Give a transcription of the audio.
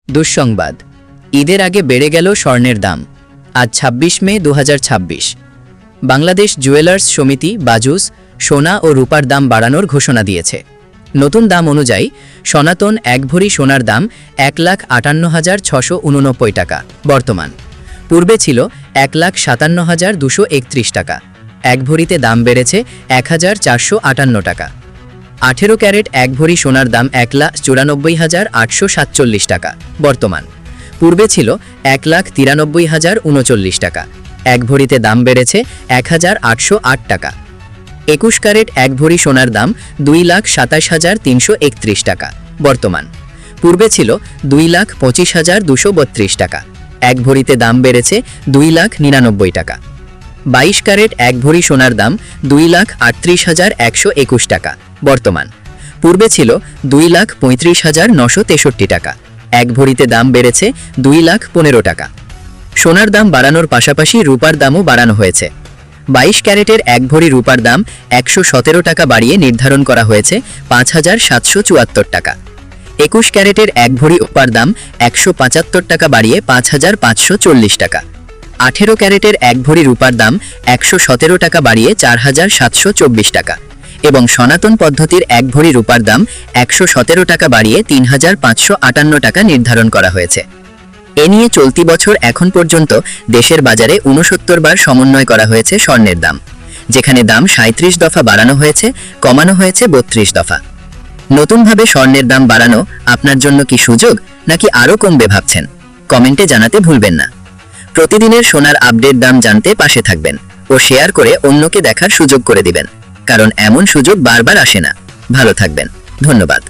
দুঃসংবাদ, ঈদের আগে বেড়ে গেল স্বর্ণের দাম। আজ ২৬ মে ২০২৬। বাংলাদেশ জুয়েলার্স সমিতি বাজুস সোনা ও রূপার দাম বাড়ানোর ঘোষণা দিয়েছে। নতুন দাম অনুযায়ী সনাতন ১ ভরি সোনার দাম ১,৫৮,৬৮৯ টাকা বর্তমান। পূর্বে ছিল ১,৫৭,২৩১ টাকা। ১ ভরিতে দাম বেড়েছে ১,৪৫৮ টাকা। ১৮ ক্যারেট ১ ভরি সোনার দাম ১,৯৪,৮৪৭ টাকা বর্তমান। পূর্বে ছিল ১,৯৩,০৩৯ টাকা। ১ ভরিতে দাম বেড়েছে ১,৮০৮ টাকা। ২১ ক্যারেট ১ ভরি সোনার দাম ২,২৭,৩৩১ টাকা বর্তমান। পূর্বে ছিল ২,২৫,২৩২ টাকা। ১ ভরিতে দাম বেড়েছে ২,৯৯ টাকা। ২২ ক্যারেট ১ ভরি সোনার দাম ২,৩৮,১২১ টাকা বর্তমান। পূর্বে ছিল ২,৩৫,৯৬৩ টাকা। ১ ভরিতে দাম বেড়েছে ২,১৫,০০ টাকা। সোনার দাম বাড়ানোর পাশাপাশি রূপার দামও বাড়ানো হয়েছে। ২২ ক্যারেটের ১ ভরি রূপার দাম ১১৭ টাকা বাড়িয়ে নির্ধারণ করা হয়েছে ৫,৭৭৪ টাকা। ২১ ক্যারেটের ১ ভরি রূপার দাম ১৭৫ টাকা বাড়িয়ে ৫,৫৪০ টাকা। ১৮ ক্যারেটের ১ ভরি রূপার দাম ১১৭ টাকা বাড়িয়ে ৪,৭২৪ টাকা এবং সনাতন পদ্ধতির ১ ভরি রূপার দাম ১১৭ টাকা বাড়িয়ে ৩,৫৫৮ টাকা নির্ধারণ করা হয়েছে। এ নিয়ে চলতি বছর এখন পর্যন্ত দেশের বাজারে ৬৯ বার সমন্বয় করা হয়েছে স্বর্ণের দাম, যেখানে দাম ৩৭ দফা বাড়ানো হয়েছে, কমানো হয়েছে ৩২ দফা। নতুনভাবে স্বর্ণের দাম বাড়ানো আপনার জন্য কি সুযোগ নাকি আরও কমবে ভাবছেন? কমেন্টে জানাতে ভুলবেন না। প্রতিদিনের সোনার আপডেট দাম জানতে পাশে থাকবেন ও শেয়ার করে অন্যকে দেখার সুযোগ করে দিবেন, কারণ এমন সুযোগ বারবার আসে না। ভালো থাকবেন, ধন্যবাদ।